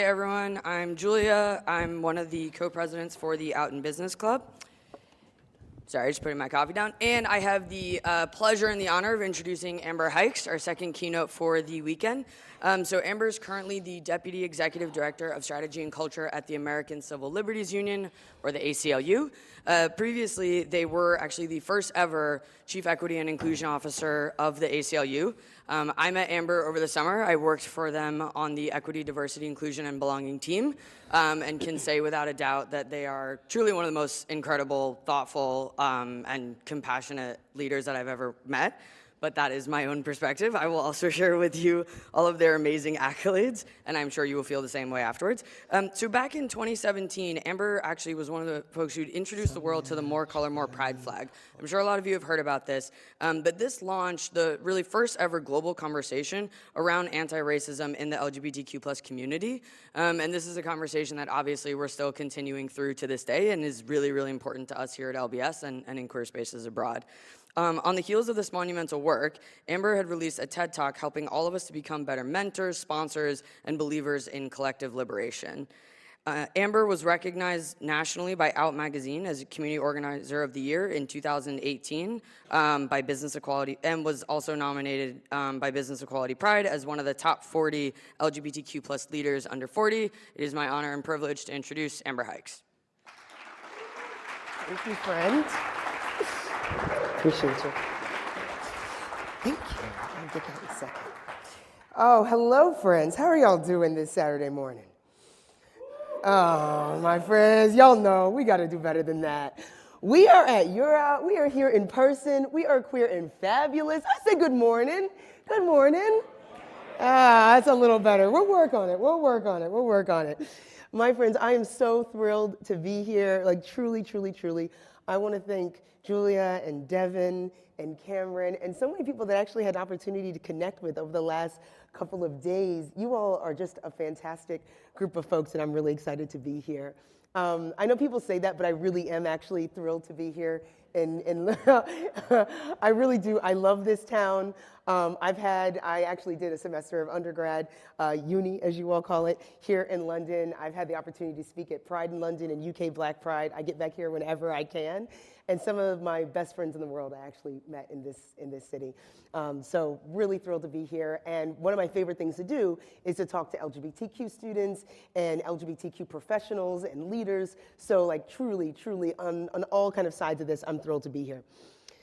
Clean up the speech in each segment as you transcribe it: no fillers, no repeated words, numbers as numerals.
Hey everyone, I'm Julia. I'm one of the co-presidents for the Out in Business Club. Sorry, just putting my coffee down. And I have the pleasure and the honor of introducing Amber Hikes, our second keynote for the weekend. So Amber is currently the Deputy Executive Director of Strategy and Culture at the American Civil Liberties Union, or the ACLU. Previously, they were actually the first ever Chief Equity and Inclusion Officer of the ACLU. I met Amber over the summer. I worked for them on the Equity, Diversity, Inclusion, and Belonging team, and can say without a doubt that they are truly one of the most incredible, thoughtful, and compassionate leaders that I've ever met. But that is my own perspective. I will also share with you all of their amazing accolades, and I'm sure you will feel the same way afterwards. So back in 2017, Amber actually was one of the folks who'd introduced the world to the More Color, More Pride flag. I'm sure a lot of you have heard about this, but this launched the really first ever global conversation around anti-racism in the LGBTQ+ community. And this is a conversation that obviously we're still continuing through to this day and is really, really important to us here at LBS and in queer spaces abroad. On the heels of this monumental work, Amber had released a TED Talk helping all of us to become better mentors, sponsors, and believers in collective liberation. Amber was recognized nationally by Out Magazine as a Community Organizer of the Year in 2018 by Business Equality, and was also nominated by Business Equality Pride as one of the top 40 LGBTQ+ leaders under 40. It is my honor and privilege to introduce Amber Hikes. Thank you, friend. Appreciate you. Thank you. I'll get that in a second. Oh, hello, friends. How are y'all doing this Saturday morning? Oh, my friends, y'all know we got to do better than that. We are at EUROUT. We are here in person. We are queer and fabulous. I say good morning. Good morning. That's a little better. We'll work on it. We'll work on it. We'll work on it. My friends, I am so thrilled to be here. Like, truly, truly, truly. I want to thank Julia and Devin and Cameron and so many people that actually had an opportunity to connect with over the last couple of days. You all are just a fantastic group of folks, and I'm really excited to be here. I know people say that, but I really am actually thrilled to be here. And I really do. I love this town. I actually did a semester of undergrad, uni, as you all call it, here in London. I've had the opportunity to speak at Pride in London and UK Black Pride. I get back here whenever I can. And some of my best friends in the world I actually met in this city. So really thrilled to be here. And one of my favorite things to do is to talk to LGBTQ students and LGBTQ professionals and leaders. So like truly, truly on all kind of sides of this, I'm thrilled to be here.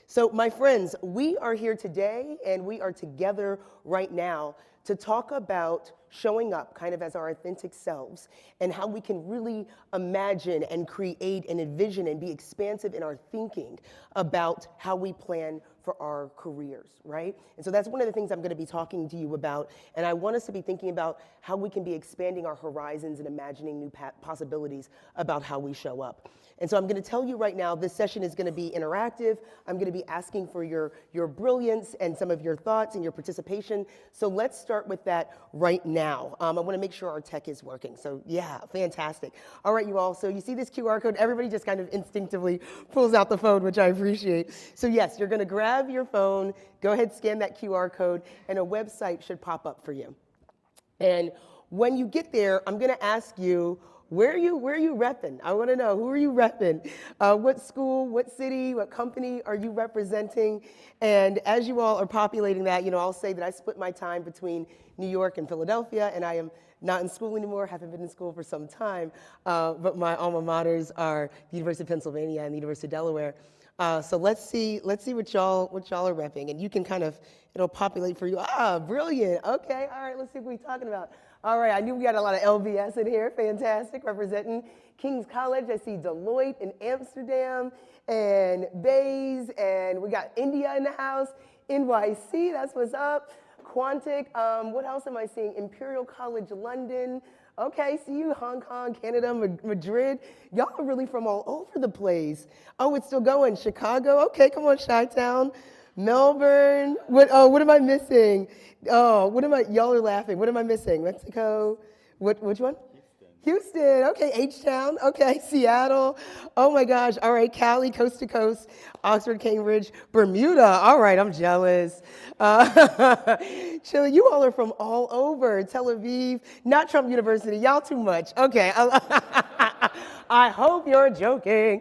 So my friends, we are here today and we are together right now to talk about showing up kind of as our authentic selves and how we can really imagine and create and envision and be expansive in our thinking about how we plan for our careers, right? And so that's one of the things I'm going to be talking to you about. And I want us to be thinking about how we can be expanding our horizons and imagining new possibilities about how we show up. And so I'm going to tell you right now, this session is going to be interactive. I'm going to be asking for your brilliance and some of your thoughts and your participation. So let's start with that right now. I want to make sure our tech is working. So yeah, fantastic. All right, you all. So you see this QR code. Everybody just kind of instinctively pulls out the phone, which I appreciate. So yes, you're going to grab your phone, go ahead, scan that QR code, and a website should pop up for you. And when you get there, I'm going to ask you, where are you repping? I want to know, who are you repping? What school, what city, what company are you representing? And as you all are populating that, I'll say that I split my time between New York and Philadelphia, and I am not in school anymore, haven't been in school for some time, but my alma maters are the University of Pennsylvania and the University of Delaware. So let's see what y'all are repping, and you can kind of, it'll populate for you. Brilliant. Okay, all right, let's see what we're talking about. All right, I knew we got a lot of LBS in here. Fantastic, representing King's College. I see Deloitte in Amsterdam and Bays, and we got India in the house. NYC, that's what's up. Quantic, what else am I seeing? Imperial College London. Okay, see you, Hong Kong, Canada, Madrid. Y'all are really from all over the place. Oh, it's still going. Chicago, okay, come on, Chi-Town. Melbourne, what am I missing? Oh, y'all are laughing. What am I missing? Mexico, which one? Houston, okay, H-Town, okay, Seattle, oh my gosh, all right, Cali, coast to coast, Oxford, Cambridge, Bermuda, all right, I'm jealous. Chile, you all are from all over, Tel Aviv, not Trump University, y'all too much, okay. I hope you're joking.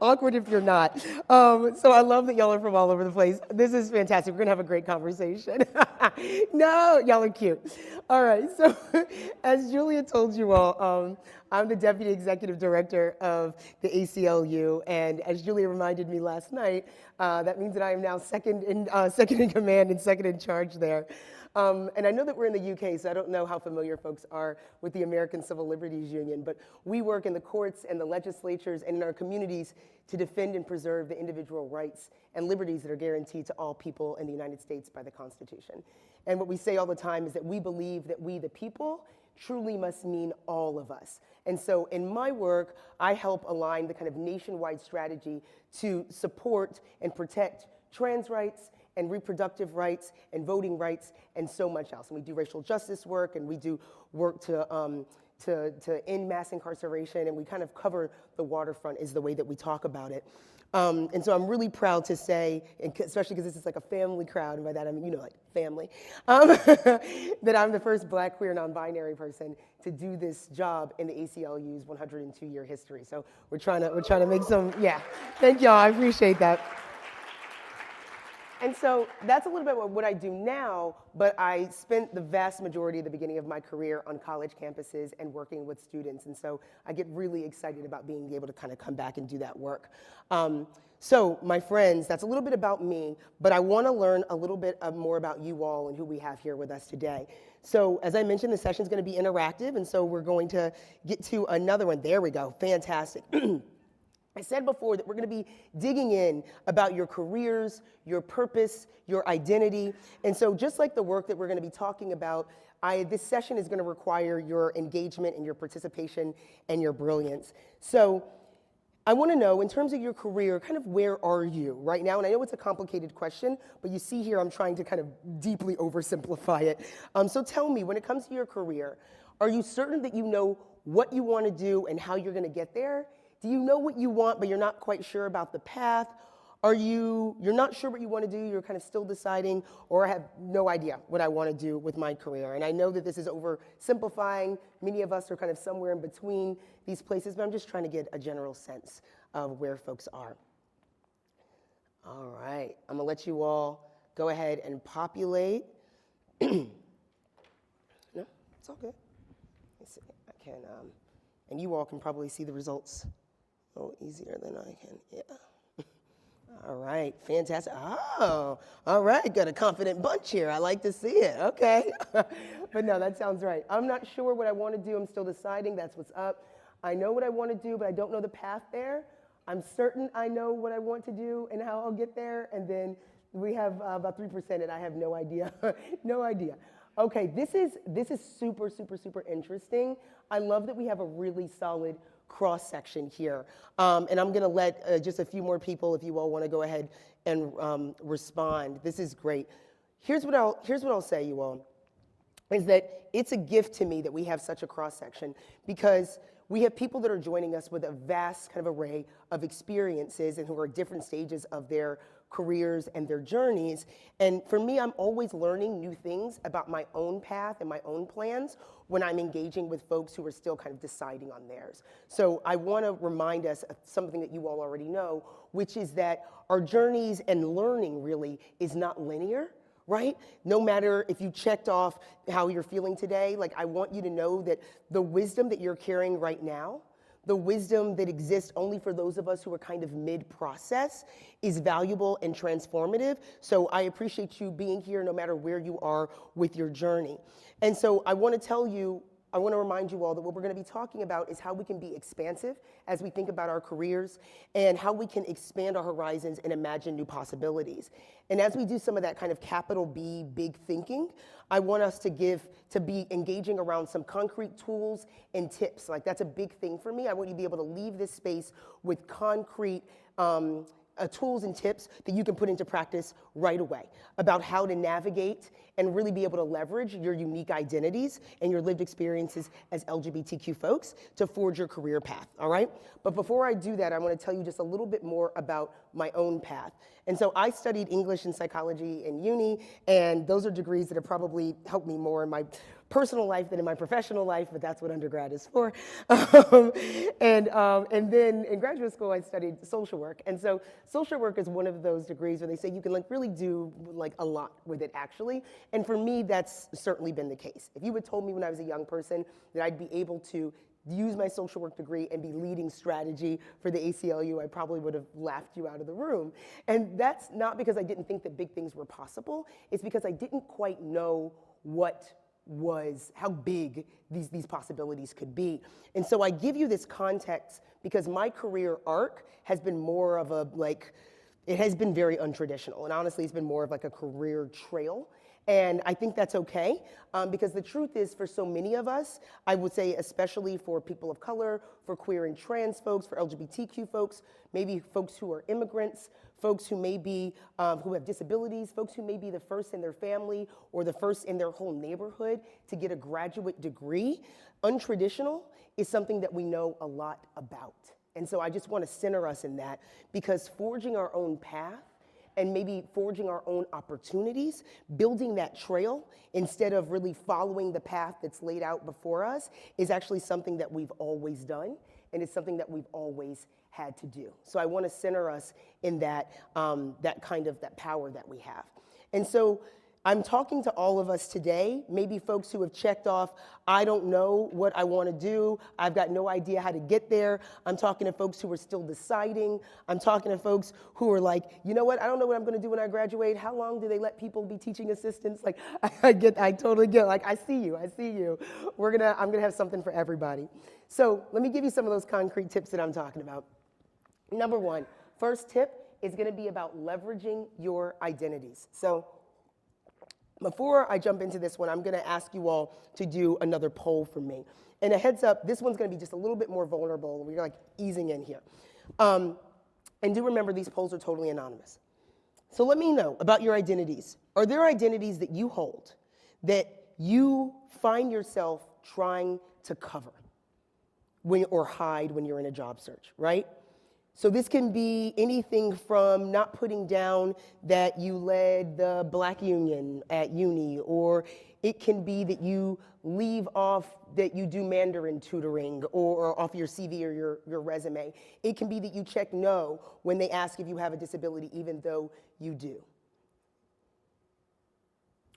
Awkward if you're not. So I love that y'all are from all over the place. This is fantastic. We're gonna have a great conversation. No, y'all are cute. All right, so as Julia told you all, I'm the Deputy Executive Director of the ACLU, and as Julia reminded me last night, that means that I am now second in command and second in charge there. And I know that we're in the UK, so I don't know how familiar folks are with the American Civil Liberties Union, but we work in the courts and the legislatures and in our communities to defend and preserve the individual rights and liberties that are guaranteed to all people in the United States by the Constitution. And what we say all the time is that we believe that we, the people, truly must mean all of us. And so in my work, I help align the kind of nationwide strategy to support and protect trans rights and reproductive rights and voting rights and so much else. And we do racial justice work, and we do work to end mass incarceration, and we kind of cover the waterfront is the way that we talk about it. And so I'm really proud to say, and especially because this is like a family crowd, and by that I mean, you know, like family, that I'm the first Black, queer, non-binary person to do this job in the ACLU's 102-year history. So we're trying to make some, yeah. Thank y'all, I appreciate that. And so that's a little bit what I do now, but I spent the vast majority of the beginning of my career on college campuses and working with students. And so I get really excited about being able to kind of come back and do that work. So my friends, that's a little bit about me, but I want to learn a little bit more about you all and who we have here with us today. So as I mentioned, the session's going to be interactive, and so we're going to get to another one. There we go, fantastic. I said before that we're going to be digging in about your careers, your purpose, your identity. And so just like the work that we're going to be talking about, this session is going to require your engagement and your participation and your brilliance. So I want to know, in terms of your career, kind of where are you right now? And I know it's a complicated question, but you see here I'm trying to kind of deeply oversimplify it. So tell me, when it comes to your career, are you certain that you know what you want to do and how you're going to get there? Do you know what you want, but you're not quite sure about the path? You're not sure what you want to do, you're kind of still deciding, or I have no idea what I want to do with my career. And I know that this is oversimplifying. Many of us are kind of somewhere in between these places, but I'm just trying to get a general sense of where folks are. All right, I'm gonna let you all go ahead and populate. No, it's all good. Let's see, I can, and you all can probably see the results a little easier than I can, yeah. All right, fantastic. Oh, all right, got a confident bunch here. I like to see it, okay. But no, that sounds right. I'm not sure what I want to do. I'm still deciding, that's what's up. I know what I want to do, but I don't know the path there. I'm certain I know what I want to do and how I'll get there. And then we have about 3% and I have no idea, no idea. Okay, this is super, super, super interesting. I love that we have a really solid cross-section here. And I'm gonna let just a few more people, if you all wanna go ahead and respond. This is great. Here's what I'll say, you all, is that it's a gift to me that we have such a cross-section, because we have people that are joining us with a vast kind of array of experiences and who are at different stages of their careers and their journeys. And for me, I'm always learning new things about my own path and my own plans when I'm engaging with folks who are still kind of deciding on theirs. So I want to remind us of something that you all already know, which is that our journeys and learning really is not linear, right? No matter if you checked off how you're feeling today, like I want you to know that the wisdom that you're carrying right now, the wisdom that exists only for those of us who are kind of mid-process, is valuable and transformative. So I appreciate you being here no matter where you are with your journey. And so I want to remind you all that what we're going to be talking about is how we can be expansive as we think about our careers and how we can expand our horizons and imagine new possibilities. And as we do some of that kind of capital B, big thinking, I want us to be engaging around some concrete tools and tips. Like that's a big thing for me. I want you to be able to leave this space with concrete tools and tips that you can put into practice right away about how to navigate and really be able to leverage your unique identities and your lived experiences as LGBTQ folks to forge your career path, all right? But before I do that, I want to tell you just a little bit more about my own path. And so I studied English and psychology in uni, and those are degrees that have probably helped me more in my personal life than in my professional life, but that's what undergrad is for. And then in graduate school, I studied social work. And so social work is one of those degrees where they say you can really do a lot with it actually. And for me, that's certainly been the case. If you had told me when I was a young person that I'd be able to use my social work degree and be leading strategy for the ACLU, I probably would have laughed you out of the room. And that's not because I didn't think that big things were possible. It's because I didn't quite know how big these possibilities could be. And so I give you this context because my career arc has been more of it has been very untraditional. And honestly, it's been more of a career trail. And I think that's okay, because the truth is for so many of us, I would say especially for people of color, for queer and trans folks, for LGBTQ folks, maybe folks who are immigrants, folks who may be, who have disabilities, folks who may be the first in their family or the first in their whole neighborhood to get a graduate degree, untraditional is something that we know a lot about. And so I just want to center us in that, because forging our own path and maybe forging our own opportunities, building that trail instead of really following the path that's laid out before us is actually something that we've always done, and it's something that we've always had to do. So I want to center us in that, that power that we have. And so I'm talking to all of us today, maybe folks who have checked off, I don't know what I want to do, I've got no idea how to get there. I'm talking to folks who are still deciding. I'm talking to folks who are like, you know what, I don't know what I'm going to do when I graduate. How long do they let people be teaching assistants? I totally get, I see you. I'm going to have something for everybody. So let me give you some of those concrete tips that I'm talking about. Number one, first tip is going to be about leveraging your identities. So before I jump into this one, I'm going to ask you all to do another poll for me. And a heads up, this one's going to be just a little bit more vulnerable. We're easing in here. And do remember, these polls are totally anonymous. So let me know about your identities. Are there identities that you hold that you find yourself trying to cover or hide when you're in a job search, right? So this can be anything from not putting down that you led the Black Union at uni, or it can be that you leave off that you do Mandarin tutoring or off your CV or your resume. It can be that you check no when they ask if you have a disability, even though you do.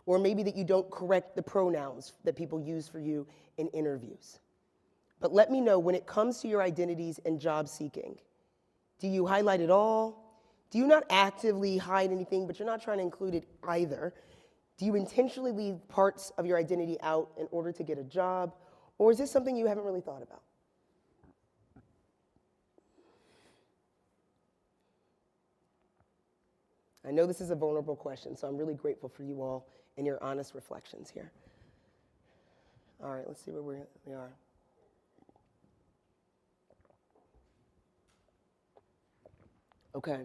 Or maybe that you don't correct the pronouns that people use for you in interviews. But let me know, when it comes to your identities and job seeking, do you highlight it all? Do you not actively hide anything, but you're not trying to include it either? Do you intentionally leave parts of your identity out in order to get a job? Or is this something you haven't really thought about? I know this is a vulnerable question, so I'm really grateful for you all and your honest reflections here. All right, let's see where we are. Okay,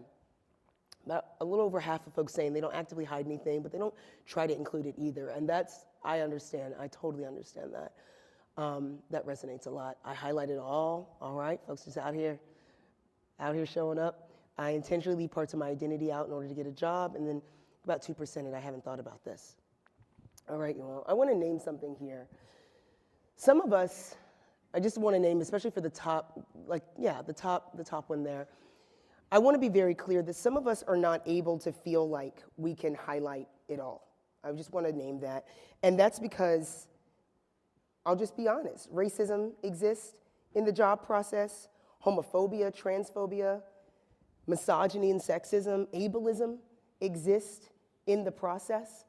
about a little over half of folks saying they don't actively hide anything, but they don't try to include it either. And I understand, I totally understand that. That resonates a lot. I highlight it all right? Folks just out here showing up. I intentionally leave parts of my identity out in order to get a job, and then about 2% and I haven't thought about this. All right, you all, I want to name something here. Some of us, I just want to name, especially for the top, the top one there, I want to be very clear that some of us are not able to feel like we can highlight it all. I just want to name that. And that's because, I'll just be honest, racism exists in the job process, homophobia, transphobia, misogyny and sexism, ableism exist in the process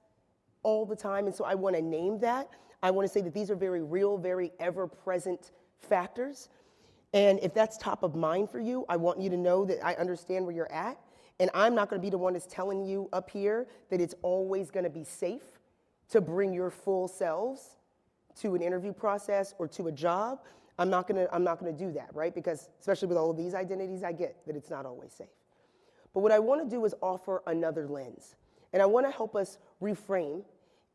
all the time. And so I want to name that. I want to say that these are very real, very ever-present factors. And if that's top of mind for you, I want you to know that I understand where you're at. And I'm not going to be the one that's telling you up here that it's always going to be safe to bring your full selves to an interview process or to a job. I'm not going to do that, right? Because especially with all of these identities, I get that it's not always safe. But what I want to do is offer another lens. And I want to help us reframe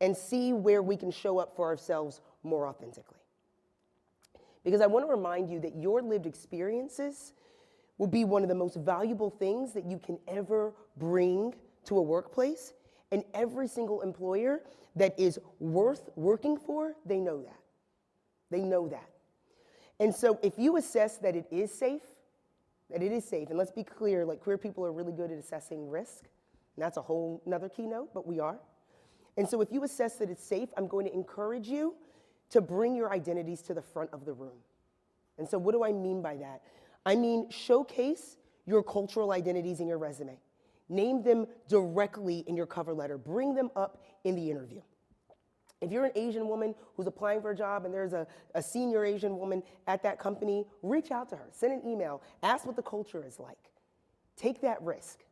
and see where we can show up for ourselves more authentically. Because I want to remind you that your lived experiences will be one of the most valuable things that you can ever bring to a workplace. And every single employer that is worth working for, they know that. They know that. And so if you assess that it is safe, and let's be clear, like queer people are really good at assessing risk, and that's a whole nother keynote, but we are. And so if you assess that it's safe, I'm going to encourage you to bring your identities to the front of the room. And so what do I mean by that? I mean, showcase your cultural identities in your resume. Name them directly in your cover letter. Bring them up in the interview. If you're an Asian woman who's applying for a job and there's a senior Asian woman at that company, reach out to her, send an email, ask what the culture is like. Take that risk.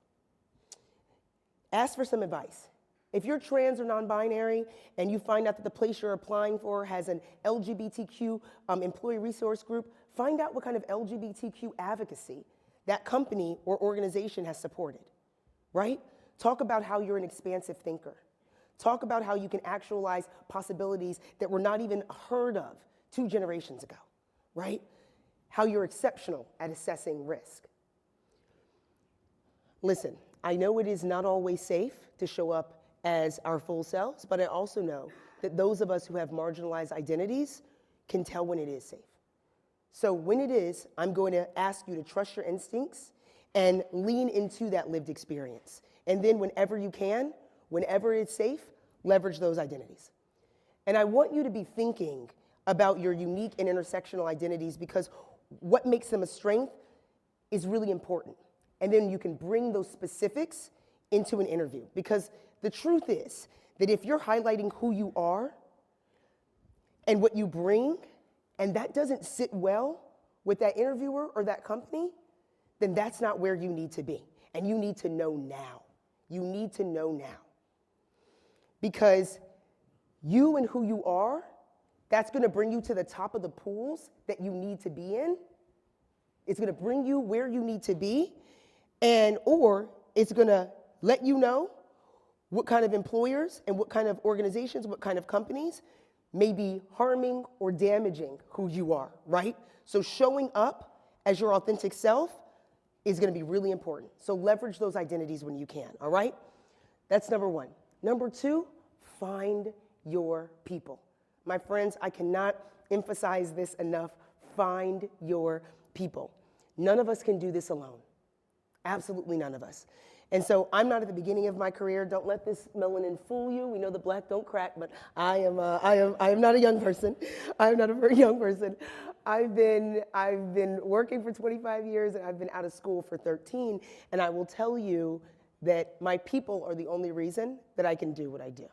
Ask for some advice. If you're trans or non-binary and you find out that the place you're applying for has an LGBTQ employee resource group, find out what kind of LGBTQ advocacy that company or organization has supported, right? Talk about how you're an expansive thinker. Talk about how you can actualize possibilities that were not even heard of 2 generations ago, right? How you're exceptional at assessing risk. Listen, I know it is not always safe to show up as our full selves, but I also know that those of us who have marginalized identities can tell when it is safe. So when it is, I'm going to ask you to trust your instincts and lean into that lived experience. And then whenever you can, whenever it's safe, leverage those identities. And I want you to be thinking about your unique and intersectional identities because what makes them a strength is really important. And then you can bring those specifics into an interview. Because the truth is that if you're highlighting who you are and what you bring, and that doesn't sit well with that interviewer or that company, then that's not where you need to be. And you need to know now. You need to know now. Because you and who you are, that's going to bring you to the top of the pools that you need to be in. It's going to bring you where you need to be, or it's going to let you know what kind of employers and what kind of organizations, what kind of companies may be harming or damaging who you are, right? So showing up as your authentic self is going to be really important. So leverage those identities when you can, all right? That's number 1. Number 2, find your people. My friends, I cannot emphasize this enough. Find your people. None of us can do this alone. Absolutely none of us. And so I'm not at the beginning of my career. Don't let this melanin fool you. We know the black don't crack, but I am not a young person. I am not a very young person. I've been working for 25 years and I've been out of school for 13. And I will tell you that my people are the only reason that I can do what I do.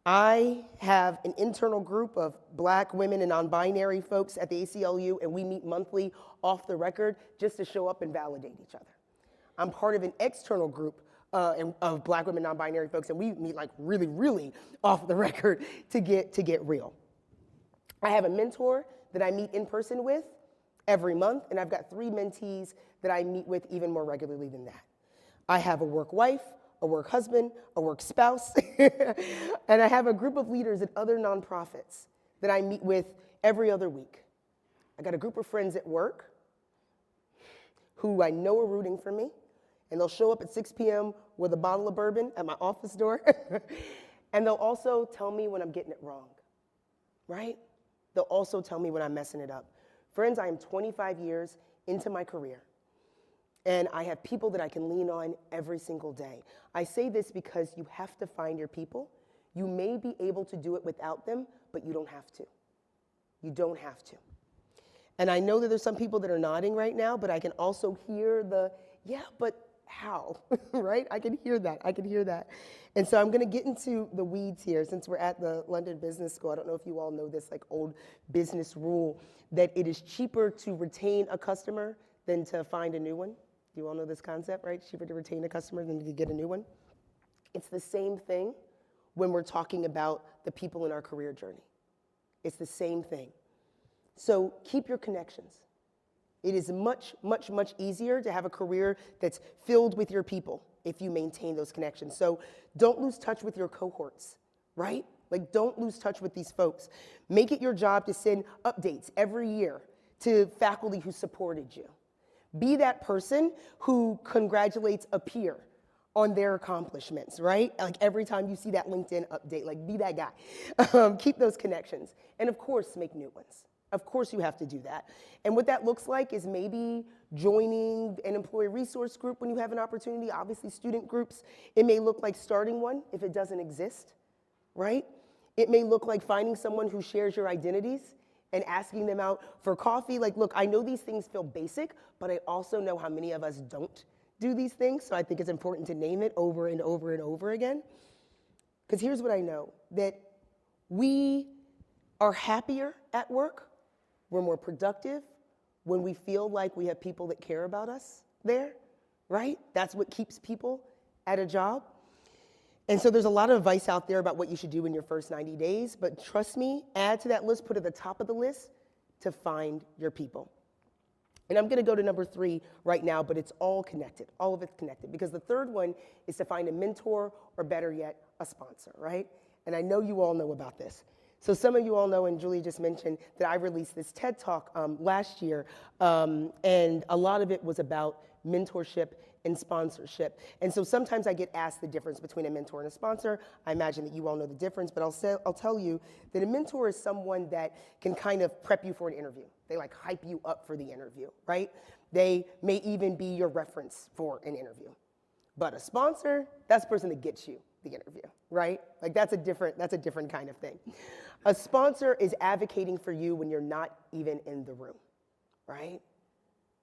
I have an internal group of black women and non-binary folks at the ACLU, and we meet monthly off the record just to show up and validate each other. I'm part of an external group of black women, non-binary folks, and we meet like really, really off the record to get real. I have a mentor that I meet in person with every month, and I've got 3 mentees that I meet with even more regularly than that. I have a work wife, a work husband, a work spouse, and I have a group of leaders at other nonprofits that I meet with every other week. I got a group of friends at work who I know are rooting for me, and they'll show up at 6 p.m. with a bottle of bourbon at my office door, and they'll also tell me when I'm getting it wrong, right? They'll also tell me when I'm messing it up. Friends, I am 25 years into my career. And I have people that I can lean on every single day. I say this because you have to find your people. You may be able to do it without them, but you don't have to. You don't have to. And I know that there's some people that are nodding right now, but I can also hear the, yeah, but how, right? I can hear that. I can hear that. And so I'm going to get into the weeds here since we're at the London Business School. I don't know if you all know this like old business rule that it is cheaper to retain a customer than to find a new one. You all know this concept, right? Cheaper to retain a customer than to get a new one. It's the same thing when we're talking about the people in our career journey. It's the same thing. So keep your connections. It is much, much, much easier to have a career that's filled with your people if you maintain those connections. So don't lose touch with your cohorts, right? Like, don't lose touch with these folks. Make it your job to send updates every year to faculty who supported you. Be that person who congratulates a peer on their accomplishments, right? Like every time you see that LinkedIn update, like be that guy. Keep those connections. And of course, make new ones. Of course you have to do that. And what that looks like is maybe joining an employee resource group when you have an opportunity, obviously student groups. It may look like starting one if it doesn't exist, right? It may look like finding someone who shares your identities and asking them out for coffee. Like, look, I know these things feel basic, but I also know how many of us don't do these things, so I think it's important to name it over and over and over again. Because here's what I know, that we are happier at work, we're more productive when we feel like we have people that care about us there, right? That's what keeps people at a job. And so there's a lot of advice out there about what you should do in your first 90 days, but trust me, add to that list, put at the top of the list to find your people. And I'm gonna go to number 3 right now, but it's all connected, all of it's connected, because the third one is to find a mentor, or better yet, a sponsor, right? And I know you all know about this. So some of you all know, and Julie just mentioned, that I released this TED Talk last year, and a lot of it was about mentorship and sponsorship. And so sometimes I get asked the difference between a mentor and a sponsor. I imagine that you all know the difference, but I'll tell you that a mentor is someone that can kind of prep you for an interview. They like hype you up for the interview, right? They may even be your reference for an interview. But a sponsor, that's the person that gets you the interview, right? Like that's a different kind of thing. A sponsor is advocating for you when you're not even in the room, right?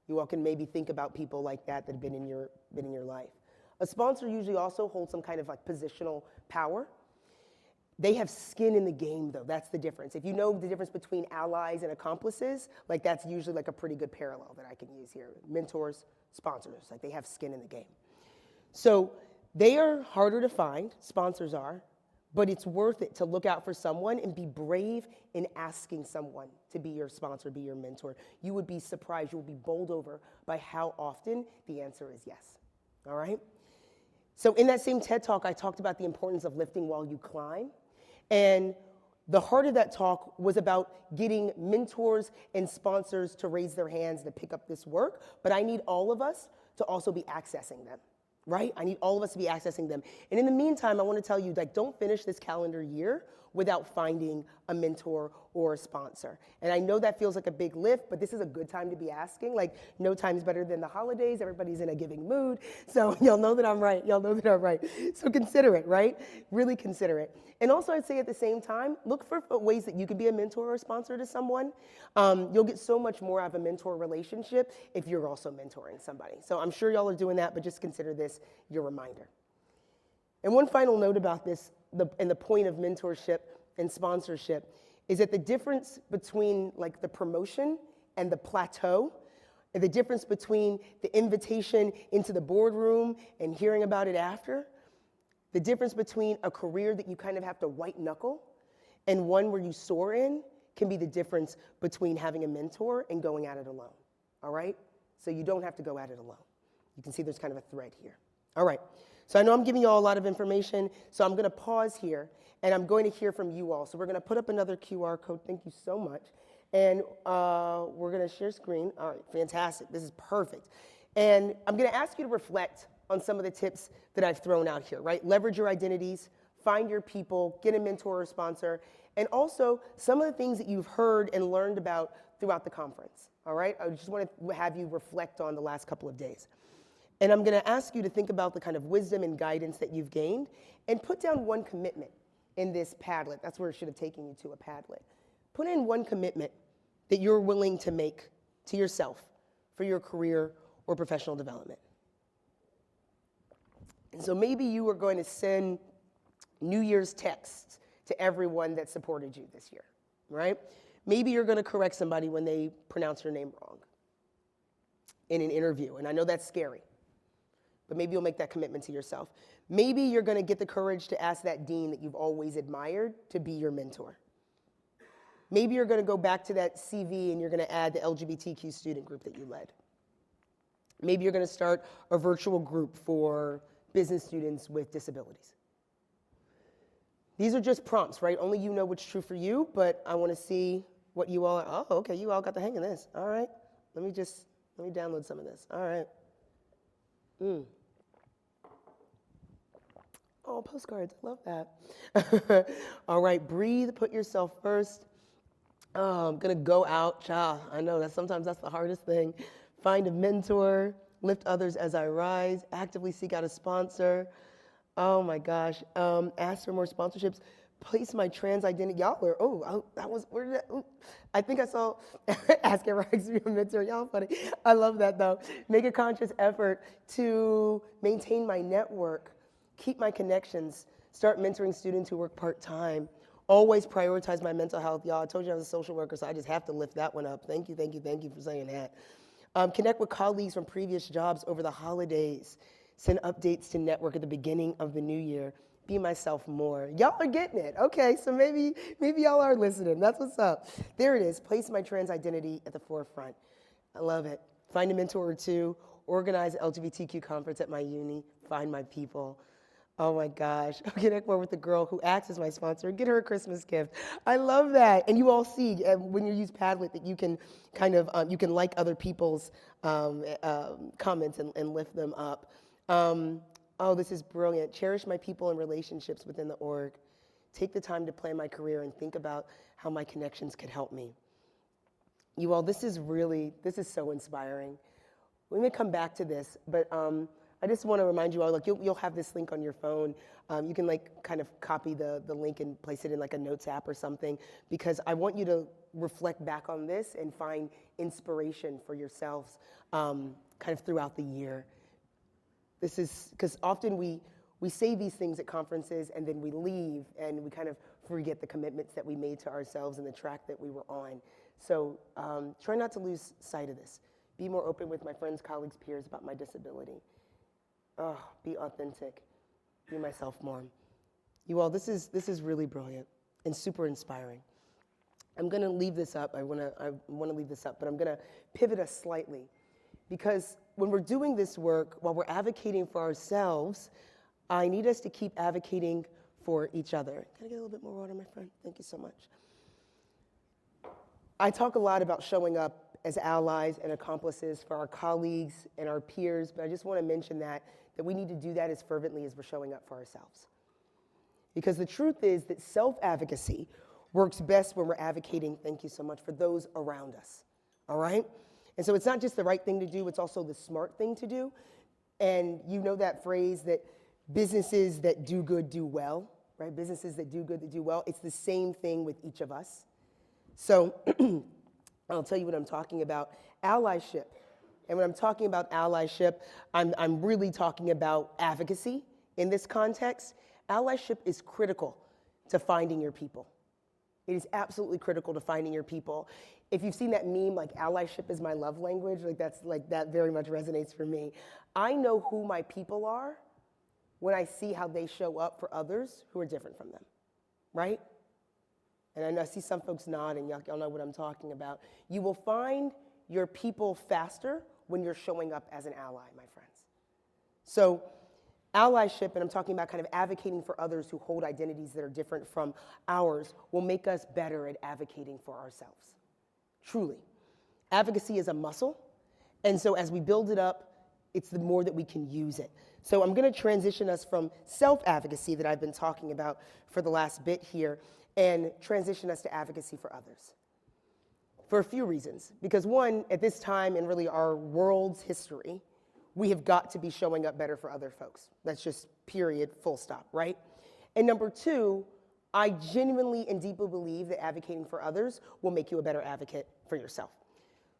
You all can maybe think about people like that have been in your life. A sponsor usually also holds some kind of like positional power. They have skin in the game though, that's the difference. If you know the difference between allies and accomplices, like that's usually like a pretty good parallel that I can use here. Mentors, sponsors, like they have skin in the game. So they are harder to find, sponsors are, but it's worth it to look out for someone and be brave in asking someone to be your sponsor, be your mentor. You would be surprised, you will be bowled over by how often the answer is yes, all right? So in that same TED Talk, I talked about the importance of lifting while you climb. And the heart of that talk was about getting mentors and sponsors to raise their hands to pick up this work, but I need all of us to also be accessing them. Right? I need all of us to be accessing them. And in the meantime, I want to tell you, like, don't finish this calendar year without finding a mentor or a sponsor. And I know that feels like a big lift, but this is a good time to be asking. Like, no time's better than the holidays. Everybody's in a giving mood. So y'all know that I'm right. Y'all know that I'm right. So consider it, right? Really consider it. And also I'd say at the same time, look for ways that you could be a mentor or a sponsor to someone. You'll get so much more out of a mentor relationship if you're also mentoring somebody. So I'm sure y'all are doing that, but just consider this your reminder. And one final note about this, and the point of mentorship and sponsorship, is that the difference between like the promotion and the plateau, and the difference between the invitation into the boardroom and hearing about it after, the difference between a career that you kind of have to white knuckle and one where you soar in can be the difference between having a mentor and going at it alone, all right? So you don't have to go at it alone. You can see there's kind of a thread here. All right, so I know I'm giving you all a lot of information, so I'm gonna pause here and I'm going to hear from you all. So we're gonna put up another QR code, thank you so much. And we're gonna share screen. All right, fantastic, this is perfect. And I'm gonna ask you to reflect on some of the tips that I've thrown out here, right? Leverage your identities, find your people, get a mentor or sponsor, and also some of the things that you've heard and learned about throughout the conference, all right? I just want to have you reflect on the last couple of days. And I'm gonna ask you to think about the kind of wisdom and guidance that you've gained and put down one commitment in this Padlet. That's where it should have taken you to, a Padlet. Put in one commitment that you're willing to make to yourself for your career or professional development. And so maybe you are going to send New Year's texts to everyone that supported you this year, right? Maybe you're going to correct somebody when they pronounce your name wrong in an interview, and I know that's scary, but maybe you'll make that commitment to yourself. Maybe you're going to get the courage to ask that dean that you've always admired to be your mentor. Maybe you're going to go back to that CV and you're going to add the LGBTQ student group that you led. Maybe you're going to start a virtual group for business students with disabilities. These are just prompts, right? Only you know what's true for you, but I want to see what you all are. Oh, okay, you all got the hang of this. All right, let me download some of this. All right. Oh, postcards, I love that. All right, breathe, put yourself first. Oh, I'm gonna go out, child. I know that sometimes that's the hardest thing. Find a mentor, lift others as I rise, actively seek out a sponsor. Oh my gosh, ask for more sponsorships. Place my trans identity, y'all are, that was, where did that, I think I saw, ask Amber Hicks to be a mentor, y'all funny. I love that though. Make a conscious effort to maintain my network, keep my connections, start mentoring students who work part-time. Always prioritize my mental health, y'all. I told you I was a social worker, so I just have to lift that one up. Thank you for saying that. Connect with colleagues from previous jobs over the holidays. Send updates to network at the beginning of the new year. Be myself more. Y'all are getting it. Okay, so maybe y'all are listening. That's what's up. There it is. Place my trans identity at the forefront. I love it. Find a mentor or two. Organize an LGBTQ conference at my uni. Find my people. Oh my gosh. Connect more with the girl who acts as my sponsor. Get her a Christmas gift. I love that. And you all see when you use Padlet that you can kind of, you can like other people's comments and lift them up. Oh, this is brilliant. Cherish my people and relationships within the org. Take the time to plan my career and think about how my connections could help me. You all, this is so inspiring. We may come back to this, but I just want to remind you all, like you'll have this link on your phone. You can like kind of copy the link and place it in like a notes app or something, because I want you to reflect back on this and find inspiration for yourselves kind of throughout the year. This is, because often we say these things at conferences and then we leave and we kind of forget the commitments that we made to ourselves and the track that we were on. So try not to lose sight of this. Be more open with my friends, colleagues, peers about my disability. Oh, be authentic. Be myself more. You all, this is really brilliant and super inspiring. I'm going to leave this up. I want to leave this up, but I'm going to pivot us slightly, because when we're doing this work, while we're advocating for ourselves, I need us to keep advocating for each other. Can I get a little bit more water, my friend? Thank you so much. I talk a lot about showing up as allies and accomplices for our colleagues and our peers, but I just want to mention that we need to do that as fervently as we're showing up for ourselves. Because the truth is that self-advocacy works best when we're advocating, thank you so much, for those around us, all right? And so it's not just the right thing to do, it's also the smart thing to do. And you know that phrase that businesses that do good do well, right? Businesses that do good, that do well. It's the same thing with each of us. So I'll tell you what I'm talking about. Allyship. And when I'm talking about allyship, I'm really talking about advocacy in this context. Allyship is critical to finding your people. It is absolutely critical to finding your people. If you've seen that meme, like allyship is my love language, that very much resonates for me. I know who my people are when I see how they show up for others who are different from them, right? And I know I see some folks nodding, y'all know what I'm talking about. You will find your people faster when you're showing up as an ally, my friends. So allyship, and I'm talking about kind of advocating for others who hold identities that are different from ours, will make us better at advocating for ourselves. Truly. Advocacy is a muscle, and so as we build it up, it's the more that we can use it. So I'm going to transition us from self-advocacy that I've been talking about for the last bit here and transition us to advocacy for others. For a few reasons. Because one, at this time in really our world's history, we have got to be showing up better for other folks. That's just period, full stop, right? And number two, I genuinely and deeply believe that advocating for others will make you a better advocate for yourself.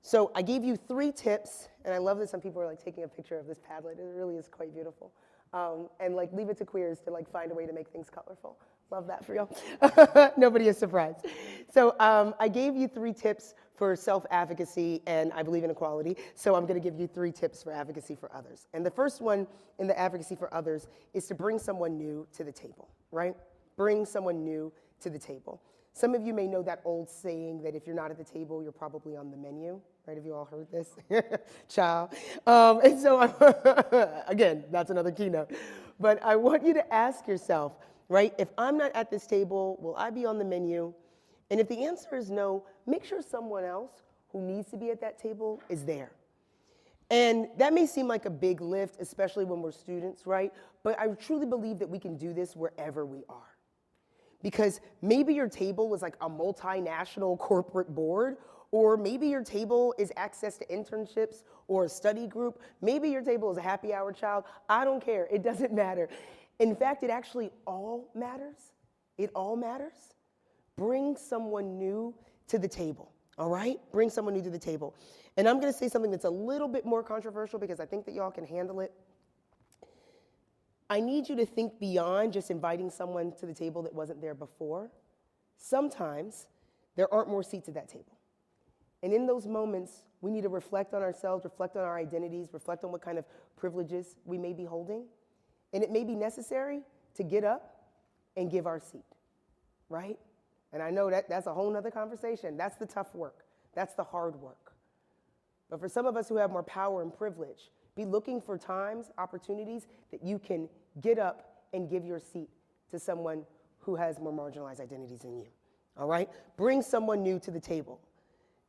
So I gave you 3 tips, and I love that some people are like taking a picture of this Padlet. It really is quite beautiful. And like leave it to queers to like find a way to make things colorful. Love that for y'all. Nobody is surprised. So I gave you 3 tips for self-advocacy, and I believe in equality. So I'm going to give you 3 tips for advocacy for others. And the first one in the advocacy for others is to bring someone new to the table, right? Bring someone new to the table. Some of you may know that old saying that if you're not at the table, you're probably on the menu, right? Have you all heard this? Child. And so, again, that's another keynote. But I want you to ask yourself, right? If I'm not at this table, will I be on the menu? And if the answer is no, make sure someone else who needs to be at that table is there. And that may seem like a big lift, especially when we're students, right? But I truly believe that we can do this wherever we are. Because maybe your table is like a multinational corporate board, or maybe your table is access to internships or a study group. Maybe your table is a happy hour child. I don't care. It doesn't matter. In fact, it actually all matters. It all matters. Bring someone new to the table, all right? Bring someone new to the table. And I'm going to say something that's a little bit more controversial because I think that y'all can handle it. I need you to think beyond just inviting someone to the table that wasn't there before. Sometimes there aren't more seats at that table. And in those moments, we need to reflect on ourselves, reflect on our identities, reflect on what kind of privileges we may be holding. And it may be necessary to get up and give our seat, right? And I know that's a whole nother conversation. That's the tough work. That's the hard work. But for some of us who have more power and privilege, be looking for times, opportunities that you can get up and give your seat to someone who has more marginalized identities than you, all right? Bring someone new to the table.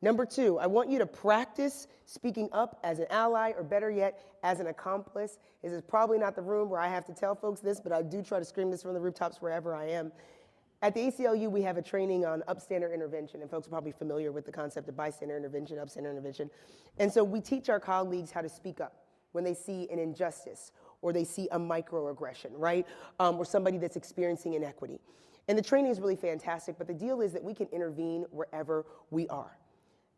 Number 2, I want you to practice speaking up as an ally, or better yet, as an accomplice. This is probably not the room where I have to tell folks this, but I do try to scream this from the rooftops wherever I am. At the ACLU, we have a training on upstander intervention, and folks are probably familiar with the concept of bystander intervention, upstander intervention. And so we teach our colleagues how to speak up when they see an injustice or they see a microaggression, right? Or somebody that's experiencing inequity. And the training is really fantastic, but the deal is that we can intervene wherever we are.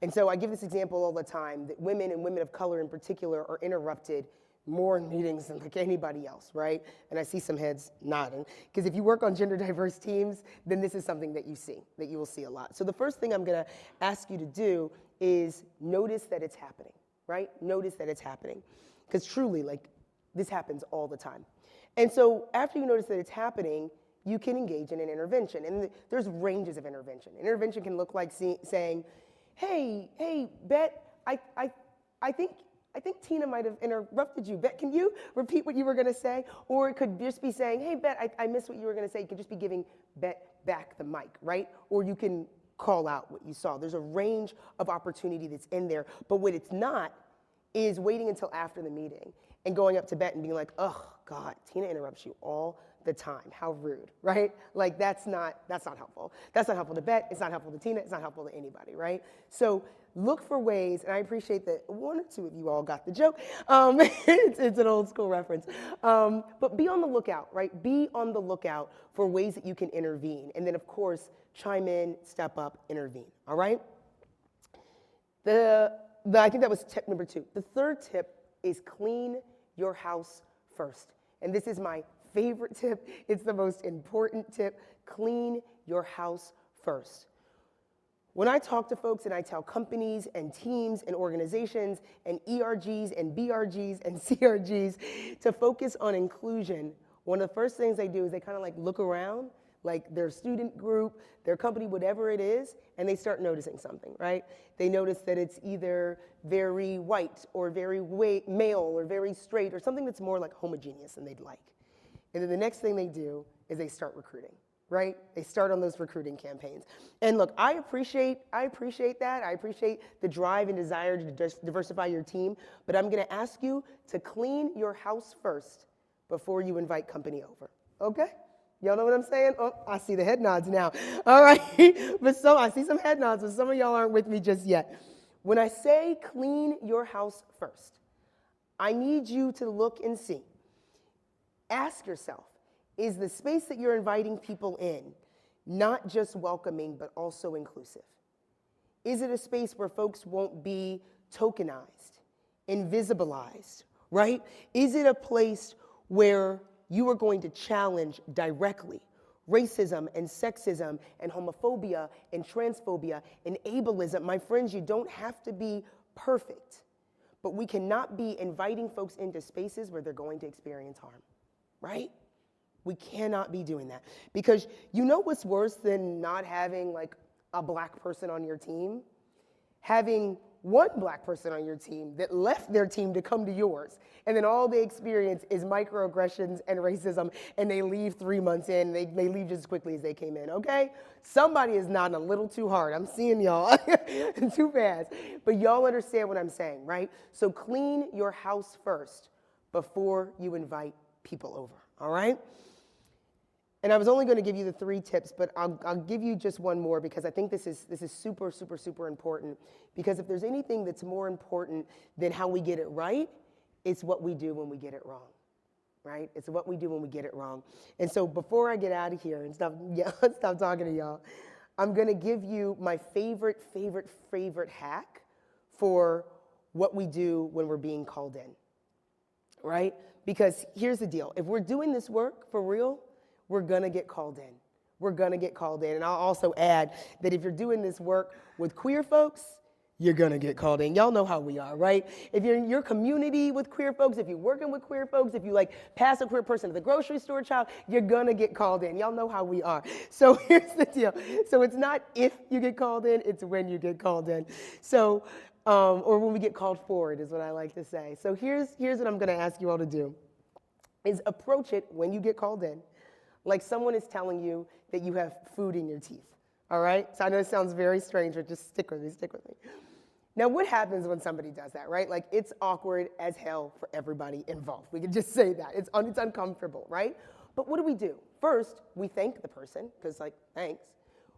And so I give this example all the time, that women and women of color in particular are interrupted more in meetings than like anybody else, right? And I see some heads nodding. Because if you work on gender diverse teams, then this is something that you will see a lot. So the first thing I'm gonna ask you to do is notice that it's happening, right? Notice that it's happening. Because truly, like, this happens all the time. And so after you notice that it's happening, you can engage in an intervention. And there's ranges of intervention. Intervention can look like saying, hey, Bet, I think Tina might have interrupted you. Bet, can you repeat what you were gonna say? Or it could just be saying, hey, Bet, I missed what you were gonna say. You could just be giving Bet back the mic, right? Or you can call out what you saw. There's a range of opportunity that's in there. But what it's not is waiting until after the meeting and going up to Bet and being like, oh, God, Tina interrupts you all the time. How rude, right? Like, that's not helpful. That's not helpful to Bet. It's not helpful to Tina. It's not helpful to anybody, right? So look for ways, and I appreciate that one or two of you all got the joke. It's an old school reference. But be on the lookout, right? Be on the lookout for ways that you can intervene. And then, of course, chime in, step up, intervene, all right? I think that was tip number 2. The third tip is clean your house first. And this is my favorite tip. It's the most important tip. Clean your house first. When I talk to folks and I tell companies and teams and organizations and ERGs and BRGs and CRGs to focus on inclusion, one of the first things they do is they kind of like look around, like their student group, their company, whatever it is, and they start noticing something, right? They notice that it's either very white or very male or very straight or something that's more like homogeneous than they'd like. And then the next thing they do is they start recruiting, right? They start on those recruiting campaigns. And look, I appreciate that. I appreciate the drive and desire to diversify your team, but I'm gonna ask you to clean your house first before you invite company over, okay? Y'all know what I'm saying? Oh, I see the head nods now. All right, I see some head nods, but some of y'all aren't with me just yet. When I say clean your house first, I need you to look and see. Ask yourself, is the space that you're inviting people in not just welcoming, but also inclusive? Is it a space where folks won't be tokenized, invisibilized, right? Is it a place where you are going to challenge directly racism and sexism and homophobia and transphobia and ableism? My friends, you don't have to be perfect, but we cannot be inviting folks into spaces where they're going to experience harm, right? We cannot be doing that. Because you know what's worse than not having like a black person on your team? Having one black person on your team that left their team to come to yours, and then all they experience is microaggressions and racism, and they leave 3 months in, they leave just as quickly as they came in, okay? Somebody is nodding a little too hard. I'm seeing y'all too fast. But y'all understand what I'm saying, right? So clean your house first before you invite people over, all right? And I was only going to give you the 3 tips, but I'll give you just one more because I think this is super, super, super important. Because if there's anything that's more important than how we get it right, it's what we do when we get it wrong, right? It's what we do when we get it wrong. And so before I get out of here and stop talking to y'all, I'm going to give you my favorite hack for what we do when we're being called in, right? Because here's the deal. If we're doing this work for real, we're gonna get called in. We're gonna get called in. And I'll also add that if you're doing this work with queer folks, you're gonna get called in. Y'all know how we are, right? If you're in your community with queer folks, if you're working with queer folks, if you like pass a queer person to the grocery store, child, you're gonna get called in. Y'all know how we are. So here's the deal. So it's not if you get called in, it's when you get called in. So, or when we get called forward is what I like to say. So here's what I'm gonna ask you all to do, is approach it when you get called in like someone is telling you that you have food in your teeth, all right? So I know it sounds very strange, but just stick with me. Now, what happens when somebody does that, right? Like, it's awkward as hell for everybody involved. We can just say that. It's uncomfortable, right? But what do? First, we thank the person, because, like, thanks.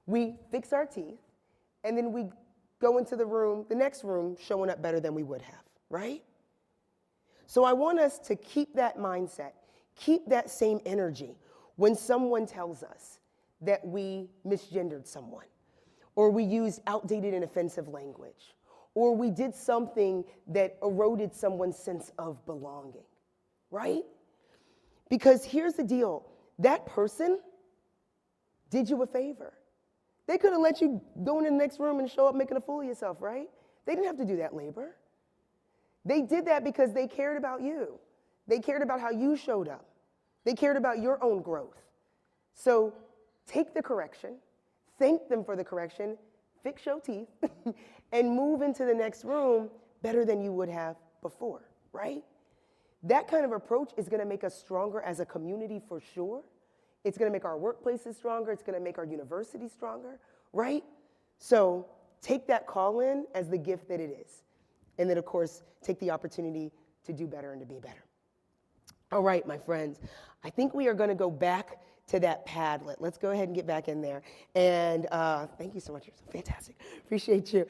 We fix our teeth, and then we go into the next room, showing up better than we would have, right? So I want us to keep that mindset, keep that same energy when someone tells us that we misgendered someone, or we used outdated and offensive language, or we did something that eroded someone's sense of belonging, right? Because here's the deal, that person did you a favor. They could have let you go in the next room and show up making a fool of yourself, right? They didn't have to do that labor. They did that because they cared about you. They cared about how you showed up. They cared about your own growth. So take the correction, thank them for the correction, fix your teeth, and move into the next room better than you would have before, right? That kind of approach is gonna make us stronger as a community for sure. It's gonna make our workplaces stronger, it's gonna make our universities stronger, right? So take that call in as the gift that it is. And then of course, take the opportunity to do better and to be better. All right, my friends, I think we are gonna go back to that Padlet. Let's go ahead and get back in there. And thank you so much, you're so fantastic. Appreciate you.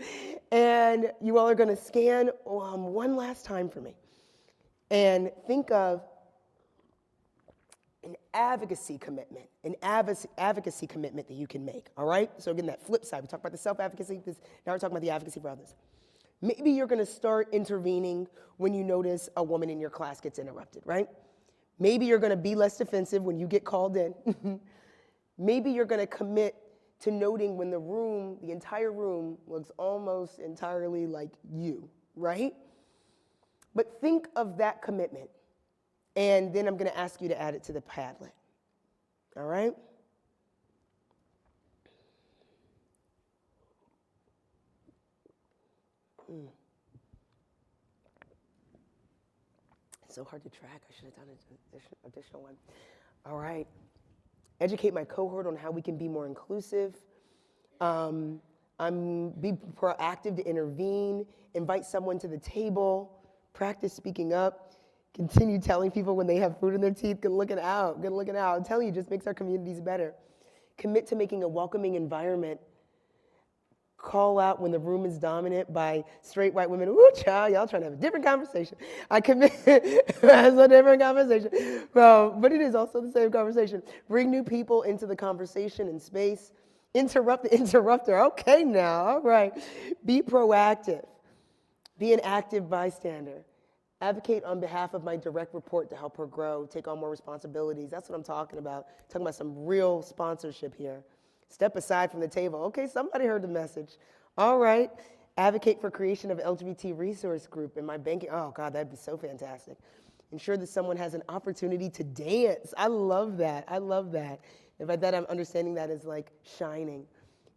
And you all are gonna scan one last time for me. And think of an advocacy commitment that you can make, all right? So again, that flip side, we talked about the self-advocacy, now we're talking about the advocacy for others. Maybe you're gonna start intervening when you notice a woman in your class gets interrupted, right? Maybe you're gonna be less defensive when you get called in. Maybe you're gonna commit to noting when the entire room looks almost entirely like you, right? But think of that commitment, and then I'm gonna ask you to add it to the Padlet, all right? It's so hard to track. I should have done an additional one. All right. Educate my cohort on how we can be more inclusive. Be proactive to intervene. Invite someone to the table. Practice speaking up. Continue telling people when they have food in their teeth, good looking out, good looking out. I'm telling you, it just makes our communities better. Commit to making a welcoming environment. Call out when the room is dominant by straight white women. Ooh, child, y'all trying to have a different conversation. I commit, that's a different conversation. But it is also the same conversation. Bring new people into the conversation and space. Interrupt the interrupter. Okay now, all right. Be proactive. Be an active bystander. Advocate on behalf of my direct report to help her grow, take on more responsibilities. That's what I'm talking about. Talking about some real sponsorship here. Step aside from the table. Okay, somebody heard the message. All right. Advocate for creation of LGBT resource group in my banking. Oh God, that'd be so fantastic. Ensure that someone has an opportunity to dance. I love that. I love that. And by that, I'm understanding that as like shining.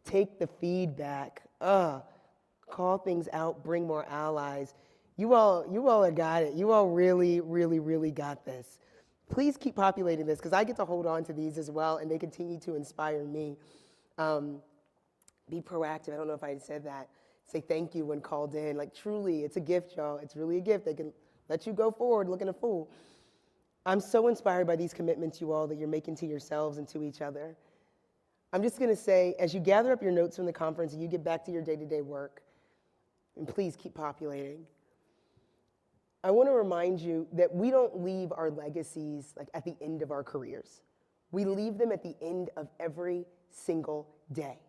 Take the feedback. Call things out. Bring more allies. You all have got it. You all really, really, really got this. Please keep populating this because I get to hold on to these as well, and they continue to inspire me. Be proactive. I don't know if I said that. Say thank you when called in. Like truly, it's a gift, y'all. It's really a gift. They can let you go forward looking a fool. I'm so inspired by these commitments, you all, that you're making to yourselves and to each other. I'm just going to say, as you gather up your notes from the conference and you get back to your day-to-day work, and please keep populating, I want to remind you that we don't leave our legacies like at the end of our careers. We leave them at the end of every single day.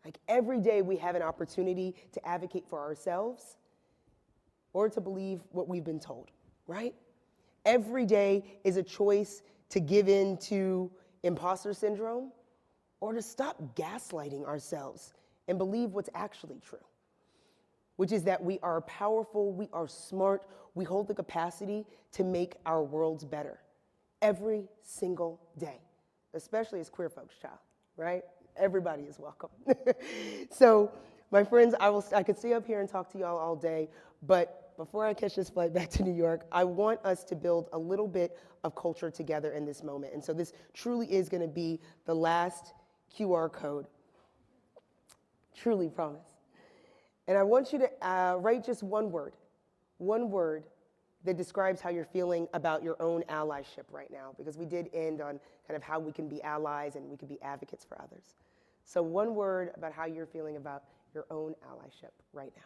Like every day we have an opportunity to advocate for ourselves or to believe what we've been told, right? Every day is a choice to give in to imposter syndrome or to stop gaslighting ourselves and believe what's actually true, which is that we are powerful, we are smart, we hold the capacity to make our worlds better every single day, especially as queer folks, child, right? Everybody is welcome. So, my friends, I could stay up here and talk to y'all all day, but before I catch this flight back to New York, I want us to build a little bit of culture together in this moment. And so this truly is going to be the last QR code. Truly promise. And I want you to write just one word that describes how you're feeling about your own allyship right now, because we did end on kind of how we can be allies and we can be advocates for others. So one word about how you're feeling about your own allyship right now.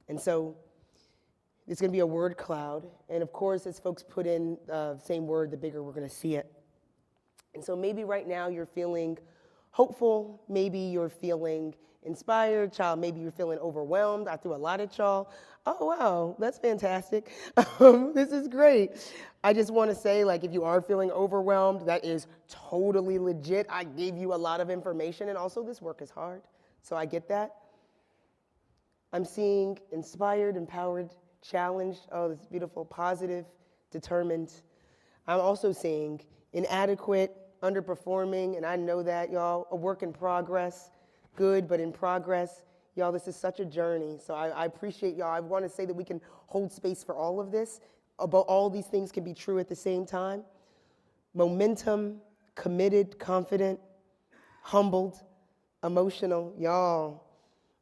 And so it's going to be a word cloud. And of course, as folks put in the same word, the bigger we're going to see it. And so maybe right now you're feeling hopeful. Maybe you're feeling inspired. Child, maybe you're feeling overwhelmed. I threw a lot at y'all. Oh, wow, that's fantastic. This is great. I just want to say, like, if you are feeling overwhelmed, that is totally legit. I gave you a lot of information, and also this work is hard. So I get that. I'm seeing inspired, empowered, challenged. Oh, that's beautiful. Positive, determined. I'm also seeing inadequate, underperforming, and I know that, y'all. A work in progress, good, but in progress. Y'all, this is such a journey. So I appreciate y'all. I want to say that we can hold space for all of this. About all these things can be true at the same time. Momentum, committed, confident, humbled, emotional. Y'all,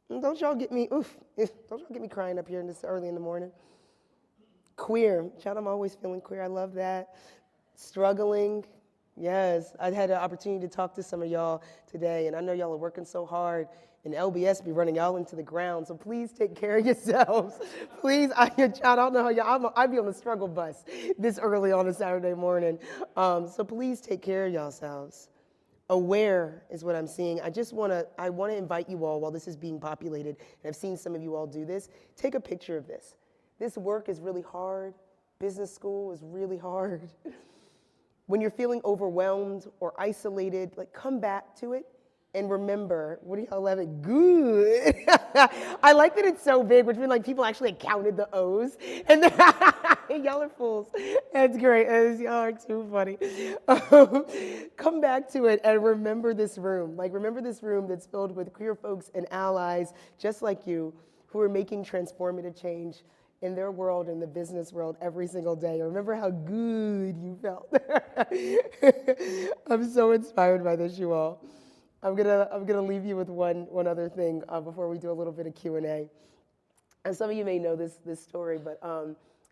don't y'all get me, don't y'all get me crying up here this early in the morning. Queer, child, I'm always feeling queer. I love that. Struggling, yes. I had an opportunity to talk to some of y'all today, and I know y'all are working so hard, and LBS be running y'all into the ground, so please take care of yourselves. Please, I don't know how y'all, I'd be on the struggle bus this early on a Saturday morning. So please take care of yourselves. Aware is what I'm seeing. I want to invite you all while this is being populated, and I've seen some of you all do this, take a picture of this. This work is really hard. Business school is really hard. When you're feeling overwhelmed or isolated, like come back to it and remember, what do y'all love it? Good. I like that it's so big, which means like people actually counted the O's. And y'all are fools. That's great. Y'all are too funny. Come back to it and remember this room. Like remember this room that's filled with queer folks and allies just like you who are making transformative change in their world, in the business world, every single day. Remember how good you felt. I'm so inspired by this, you all. I'm gonna leave you with one other thing before we do a little bit of Q&A. And some of you may know this story, but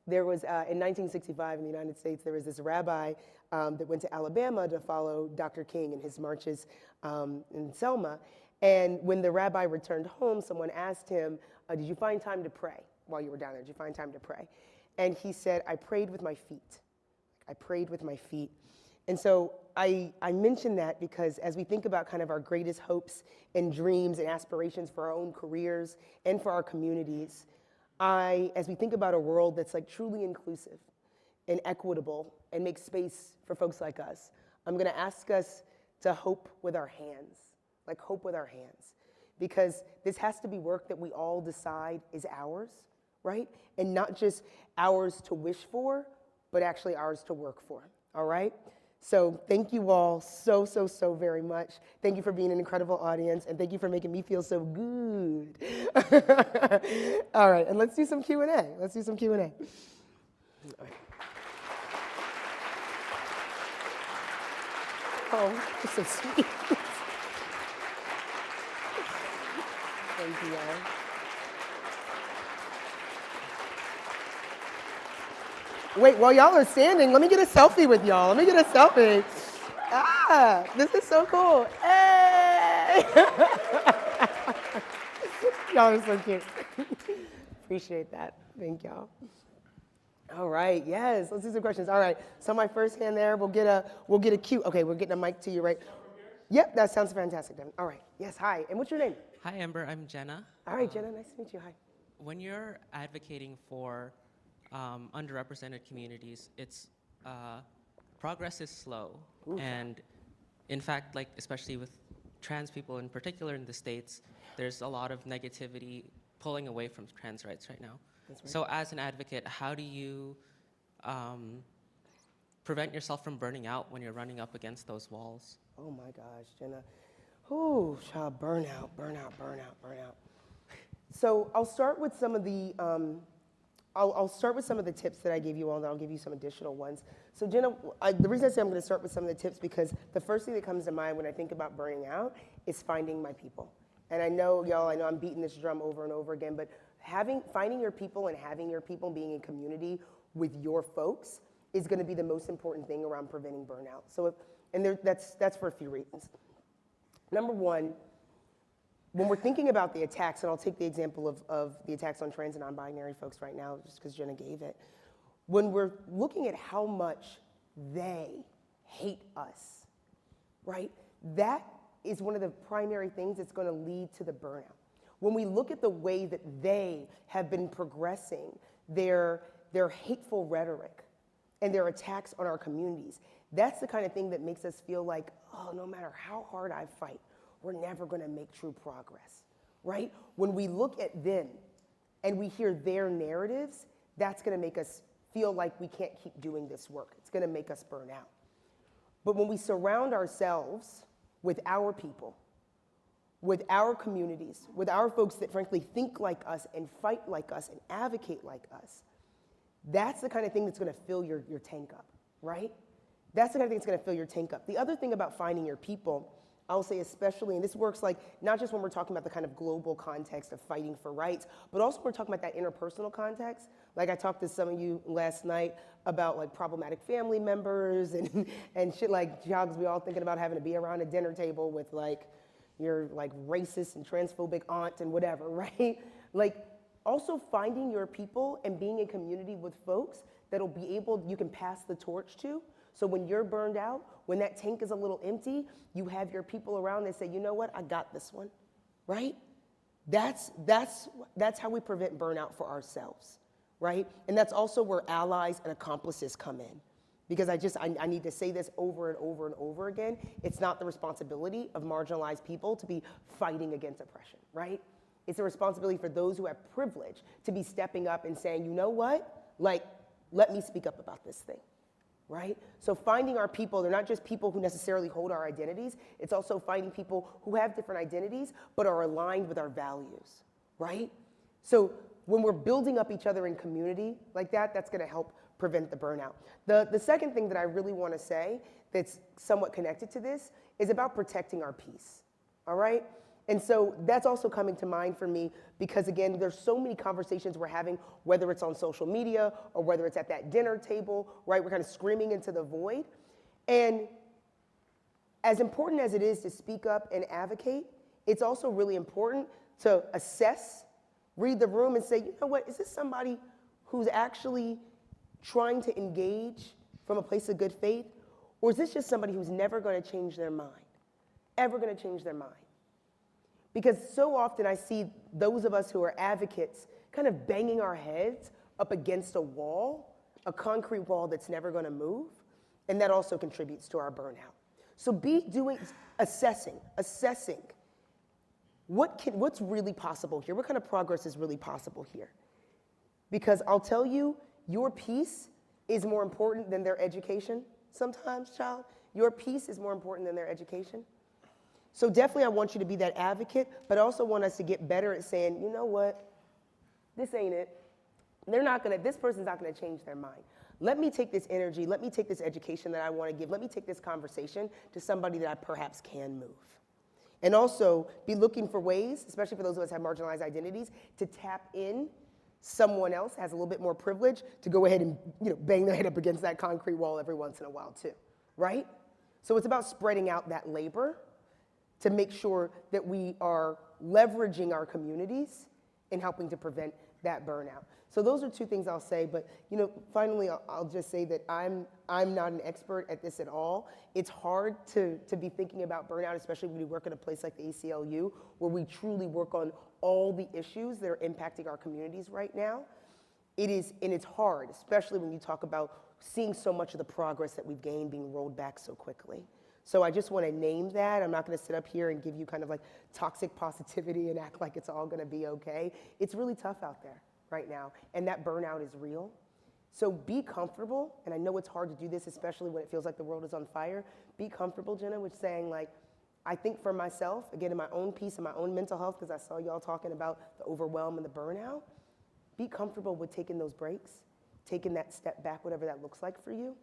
there was, in 1965 in the United States, there was this rabbi that went to Alabama to follow Dr. King in his marches in Selma. And when the rabbi returned home, someone asked him, did you find time to pray while you were down there? Did you find time to pray? And he said, I prayed with my feet. I prayed with my feet. And so I mention that because as we think about kind of our greatest hopes and dreams and aspirations for our own careers and for our communities, as we think about a world that's like truly inclusive and equitable and makes space for folks like us, I'm gonna ask us to hope with our hands, like hope with our hands. Because this has to be work that we all decide is ours. right? And not just ours to wish for, but actually ours to work for, all right? So thank you all so, so, so very much. Thank you for being an incredible audience, and thank you for making me feel so good. All right, and let's do some Q&A. Let's do some Q&A. All right. Oh, you're so sweet. Thank you, y'all. Wait, while y'all are standing, let me get a selfie with y'all. Let me get a selfie. Ah, this is so cool. Hey! Y'all are so cute. Appreciate that. Thank y'all. All right, yes, let's do some questions. All right, so my first hand there, we'll get a cue. Okay, we're getting a mic to you, right? Yep, that sounds fantastic, Devin. All right, yes, hi, and what's your name? Hi, Amber. I'm Jenna. All right, Jenna, nice to meet you, hi. When you're advocating for underrepresented communities, it's progress is slow, Ooh. and in fact, like especially with trans people in particular in the States, there's a lot of negativity pulling away from trans rights right now. That's right. So as an advocate, how do you prevent yourself from burning out when you're running up against those walls? Oh my gosh, Jenna. Ooh, child, burnout. So I'll start with some of the I'll start with some of the tips that I gave you all, and I'll give you some additional ones. So Jenna, the reason I say I'm going to start with some of the tips because the first thing that comes to mind when I think about burning out is finding my people. And I know, y'all, I know I'm beating this drum over and over again, but finding your people and having your people, being in community with your folks is going to be the most important thing around preventing burnout. So, that's for a few reasons. Number one, when we're thinking about the attacks, and I'll take the example of the attacks on trans and non-binary folks right now, just because Jenna gave it. When we're looking at how much they hate us, right? That is one of the primary things that's going to lead to the burnout. When we look at the way that they have been progressing their hateful rhetoric and their attacks on our communities, that's the kind of thing that makes us feel like, oh, no matter how hard I fight, we're never going to make true progress, right? When we look at them and we hear their narratives, that's going to make us feel like we can't keep doing this work. It's going to make us burn out. But when we surround ourselves with our people, with our communities, with our folks that frankly think like us and fight like us and advocate like us, that's the kind of thing that's going to fill your tank up, right? That's the kind of thing that's going to fill your tank up. The other thing about finding your people, I'll say especially, and this works like not just when we're talking about the kind of global context of fighting for rights, but also we're talking about that interpersonal context. Like I talked to some of you last night about like problematic family members and shit like jogs we all thinking about having to be around a dinner table with like your like racist and transphobic aunt and whatever, right? Like also finding your people and being in community with folks that'll be able, you can pass the torch to. So when you're burned out, when that tank is a little empty, you have your people around that say, you know what, I got this one, right? That's how we prevent burnout for ourselves, right? And that's also where allies and accomplices come in. Because I need to say this over and over and over again. It's not the responsibility of marginalized people to be fighting against oppression, right? It's a responsibility for those who have privilege to be stepping up and saying, you know what, like, let me speak up about this thing. Right? So finding our people, they're not just people who necessarily hold our identities, it's also finding people who have different identities but are aligned with our values, right? So when we're building up each other in community like that, that's gonna help prevent the burnout. The second thing that I really wanna say that's somewhat connected to this is about protecting our peace, all right? And so that's also coming to mind for me because again, there's so many conversations we're having, whether it's on social media or whether it's at that dinner table, right? We're kind of screaming into the void. And as important as it is to speak up and advocate, it's also really important to assess, read the room and say, you know what, is this somebody who's actually trying to engage from a place of good faith? Or is this just somebody who's never gonna change their mind, ever gonna change their mind? Because so often I see those of us who are advocates kind of banging our heads up against a wall, a concrete wall that's never gonna move, and that also contributes to our burnout. So assessing what's really possible here, what kind of progress is really possible here. Because I'll tell you, your peace is more important than their education sometimes, child. Your peace is more important than their education. So definitely I want you to be that advocate, but I also want us to get better at saying, you know what, this ain't it. This person's not gonna change their mind. Let me take this energy, let me take this education that I wanna give, let me take this conversation to somebody that I perhaps can move. And also be looking for ways, especially for those of us who have marginalized identities, to tap in someone else has a little bit more privilege to go ahead and bang their head up against that concrete wall every once in a while too, right? So it's about spreading out that labor to make sure that we are leveraging our communities and helping to prevent that burnout. So those are two things I'll say, but finally I'll just say that I'm not an expert at this at all. It's hard to be thinking about burnout, especially when you work at a place like the ACLU, where we truly work on all the issues that are impacting our communities right now. It's hard, especially when you talk about seeing so much of the progress that we've gained being rolled back so quickly. So I just want to name that. I'm not going to sit up here and give you kind of like toxic positivity and act like it's all going to be okay. It's really tough out there right now, and that burnout is real. So be comfortable, and I know it's hard to do this, especially when it feels like the world is on fire. Be comfortable, Jenna, with saying like, I think for myself, again, in my own peace and my own mental health, because I saw y'all talking about the overwhelm and the burnout, be comfortable with taking those breaks, taking that step back, whatever that looks like for you,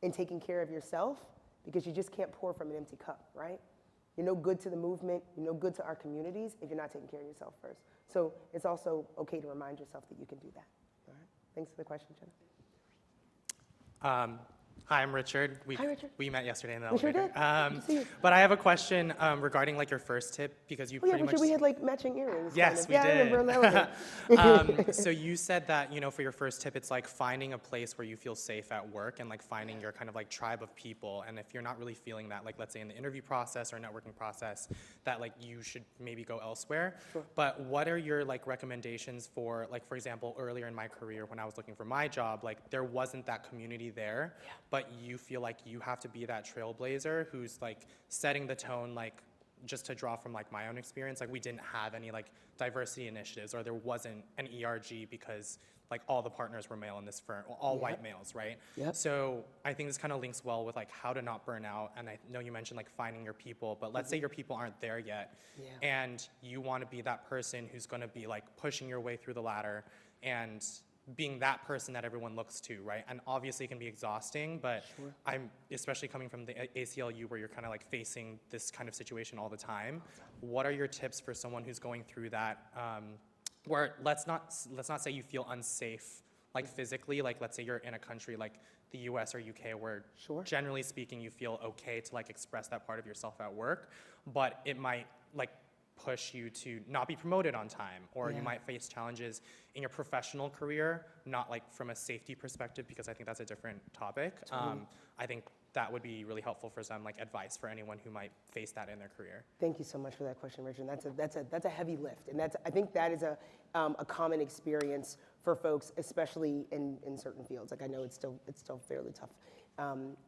and taking care of yourself, because you just can't pour from an empty cup, right? You're no good to the movement, you're no good to our communities if you're not taking care of yourself first. So it's also okay to remind yourself that you can do that. All right? Thanks for the question, Jenna. Hi, I'm Richard. Hi, Richard. We met yesterday in the We sure elevator. did. Good to see you. But I have a question regarding like your first tip, because you Oh yeah, pretty Richard, much. we had like matching earrings. Yes, kind of. we Yeah, did. I remember in the elevator. So you said that, for your first tip, it's like finding a place where you feel safe at work and like finding your kind of like tribe of people. And if you're not really feeling that, like let's say in the interview process or networking process, that like you should maybe go elsewhere. Sure. But what are your like recommendations for, like, for example, earlier in my career when I was looking for my job, like there wasn't that community there, but you feel like you have to be that trailblazer who's like setting the tone, like just to draw from like my own experience, like we didn't have any like diversity initiatives, or there wasn't an ERG because like all the partners were male in this firm, all white males, right? Yep. So I think this kind of links well with like how to not burn out. And I know you mentioned like finding your people, but let's say your people aren't there yet, and you want to be that person who's going to be like pushing your way through the ladder and being that person that everyone looks to, right? And obviously it can be exhausting, but I'm especially coming from the ACLU where you're kind of like facing this kind of situation all the time. What are your tips for someone who's going through that, where let's not say you feel unsafe, like physically, like let's say you're in a country like the US or UK where generally speaking you feel okay to like express that part of yourself at work, but it might like push you to not be promoted on time, or you might face challenges in your professional career, not like from a safety perspective, because I think that's a different topic. I think that would be really helpful for some like advice for anyone who might face that in their career. Thank you so much for that question, Richard. That's a heavy lift, and I think that is a common experience for folks, especially in certain fields. Like I know it's still fairly tough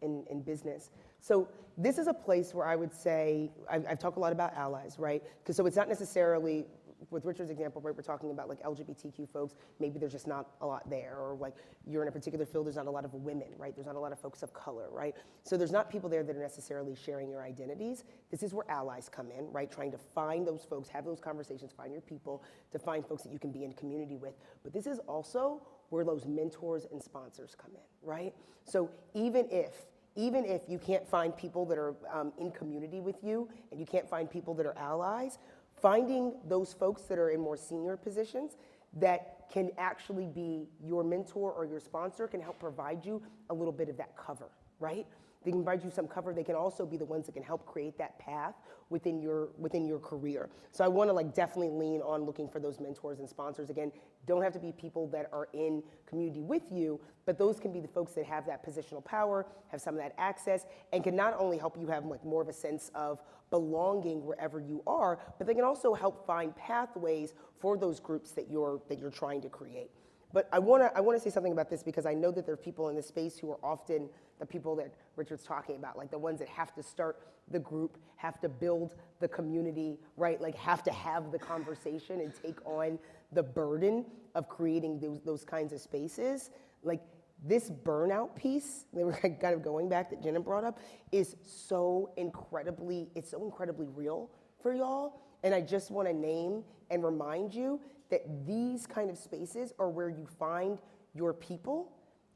in business. So this is a place where I would say I've talked a lot about allies, right? Because so it's not necessarily, with Richard's example, right, we're talking about like LGBTQ folks, maybe there's just not a lot there, or like you're in a particular field, there's not a lot of women, right? There's not a lot of folks of color, right? So there's not people there that are necessarily sharing your identities. This is where allies come in, right? Trying to find those folks, have those conversations, find your people, to find folks that you can be in community with. But this is also where those mentors and sponsors come in, right? So even if you can't find people that are in community with you, and you can't find people that are allies, finding those folks that are in more senior positions that can actually be your mentor or your sponsor can help provide you a little bit of that cover, right? They can provide you some cover. They can also be the ones that can help create that path within your career. So I want to like definitely lean on looking for those mentors and sponsors. Again, don't have to be people that are in community with you, but those can be the folks that have that positional power, have some of that access, and can not only help you have like more of a sense of belonging wherever you are, but they can also help find pathways for those groups that you're trying to create. But I wanna say something about this because I know that there are people in this space who are often the people that Richard's talking about, like the ones that have to start the group, have to build the community, right? Like have to have the conversation and take on the burden of creating those kinds of spaces. Like this burnout piece that we're kind of going back that Jenna brought up is so incredibly real for y'all. And I just want to name and remind you that these kind of spaces are where you find your people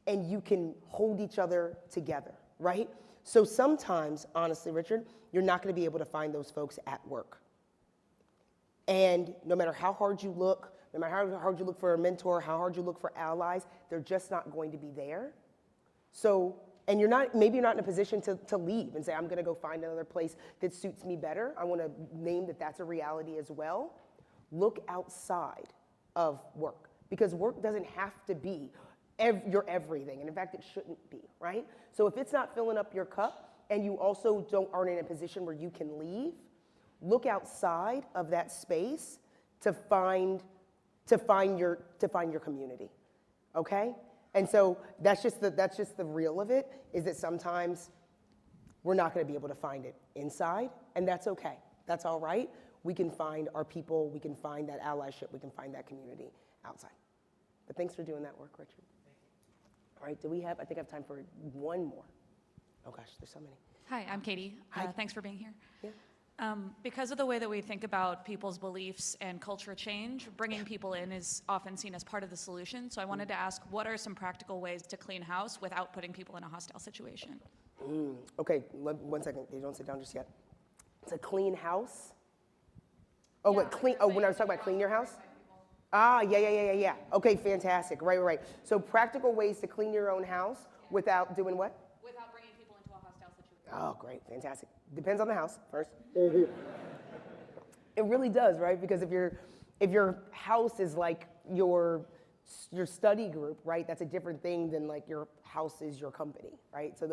and you can hold each other together, right? So sometimes, honestly, Richard, you're not going to be able to find those folks at work. And no matter how hard you look, no matter how hard you look for a mentor, how hard you look for allies, they're just not going to be there. So, and maybe you're not in a position to leave and say, I'm gonna go find another place that suits me better. I wanna name that that's a reality as well. Look outside of work, because work doesn't have to be your everything, and in fact, it shouldn't be, right? So if it's not filling up your cup, and you also aren't in a position where you can leave, look outside of that space to find your community, okay? And so that's just the real of it, is that sometimes we're not gonna be able to find it inside, and that's okay. That's all right. We can find our people, we can find that allyship, we can find that community outside. But thanks for doing that work, Richard. All right, I think I have time for one more. Oh gosh, there's so many. Hi, I'm Katie. Hi. Thanks for being here. Yeah. Because of the way that we think about people's beliefs and culture change, bringing people in is often seen as part of the solution. So I wanted to ask, what are some practical ways to clean house without putting people in a hostile situation? Okay, 1 second. You don't sit down just yet. It's a clean house. Oh, what clean? Oh, when I was talking about clean your house. Ah, yeah. Okay, fantastic. Right. So practical ways to clean your own house without doing what? Without bringing people into a hostile situation. Oh, great, fantastic. Depends on the house first. It really does, right? Because if your house is like your study group, right? That's a different thing than like your house is your company, right? So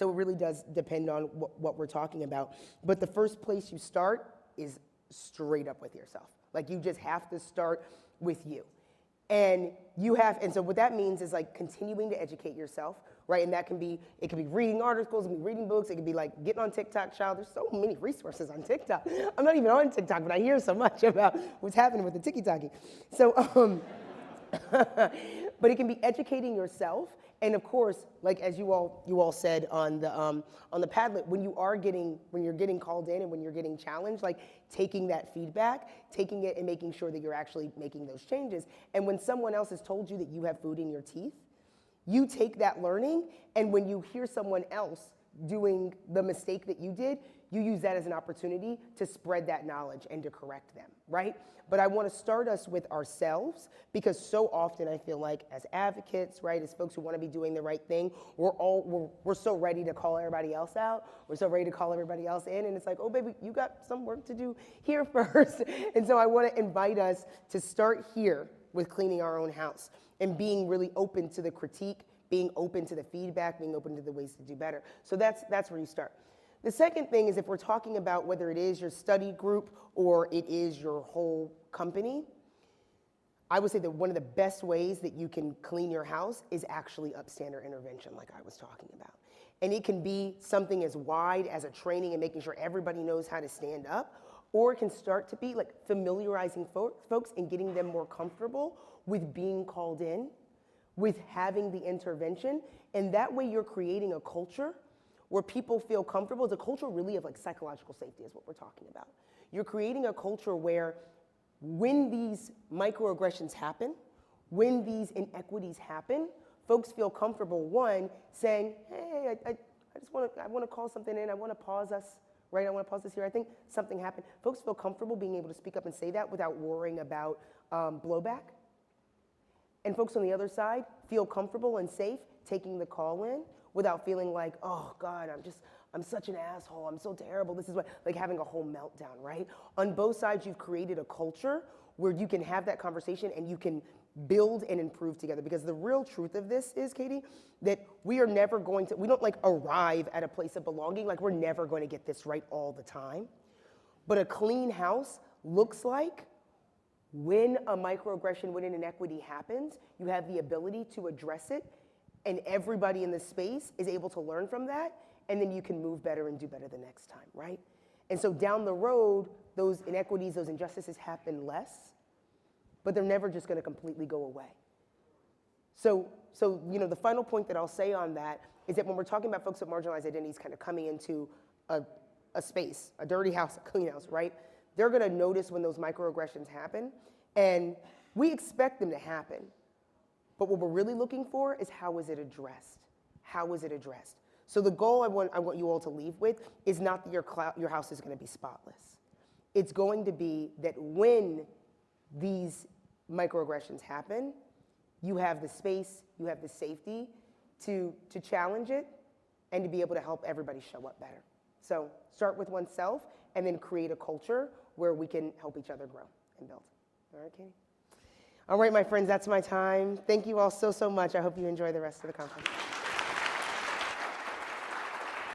it really does depend on what we're talking about. But the first place you start is straight up with yourself. Like you just have to start with you. And so what that means is like continuing to educate yourself, right? And it can be reading articles, it can be reading books, it can be like getting on TikTok, child. There's so many resources on TikTok. I'm not even on TikTok, but I hear so much about what's happening with the tiki-taki. So, but it can be educating yourself. And of course, like as you all said on the Padlet, when you're getting called in and when you're getting challenged, like taking that feedback, taking it and making sure that you're actually making those changes. And when someone else has told you that you have food in your teeth, you take that learning, and when you hear someone else doing the mistake that you did, you use that as an opportunity to spread that knowledge and to correct them, right? But I want to start us with ourselves, because so often I feel like as advocates, right, as folks who want to be doing the right thing, we're so ready to call everybody else out. We're so ready to call everybody else in, and it's like, oh baby, you got some work to do here first. And so I want to invite us to start here with cleaning our own house and being really open to the critique, being open to the feedback, being open to the ways to do better. So that's where you start. The second thing is, if we're talking about whether it is your study group or it is your whole company, I would say that one of the best ways that you can clean your house is actually upstander intervention, like I was talking about. And it can be something as wide as a training and making sure everybody knows how to stand up, or it can start to be like familiarizing folks and getting them more comfortable with being called in, with having the intervention. And that way you're creating a culture where people feel comfortable. It's a culture really of like psychological safety is what we're talking about. You're creating a culture where when these microaggressions happen, when these inequities happen, folks feel comfortable, one, saying, hey, I want to call something in, I want to pause us, right? I want to pause this here. I think something happened. Folks feel comfortable being able to speak up and say that without worrying about blowback. And folks on the other side feel comfortable and safe taking the call in without feeling like, oh God, I'm such an asshole, I'm so terrible, this is what, like having a whole meltdown, right? On both sides, you've created a culture where you can have that conversation and you can build and improve together. Because the real truth of this is, Katie, that we don't like arrive at a place of belonging, like we're never going to get this right all the time. But a clean house looks like when a microaggression, when an inequity happens, you have the ability to address it, and everybody in the space is able to learn from that, and then you can move better and do better the next time, right? And so down the road, those inequities, those injustices happen less, but they're never just gonna completely go away. So the final point that I'll say on that is that when we're talking about folks with marginalized identities kind of coming into a space, a dirty house, a clean house, right? They're gonna notice when those microaggressions happen, and we expect them to happen. But what we're really looking for is how is it addressed? How is it addressed? So the goal I want you all to leave with is not that your house is gonna be spotless. It's going to be that when these microaggressions happen, you have the space, you have the safety to challenge it and to be able to help everybody show up better. So start with oneself and then create a culture where we can help each other grow and build. All right, Katie? All right, my friends, that's my time. Thank you all so much. I hope you enjoy the rest of the conference.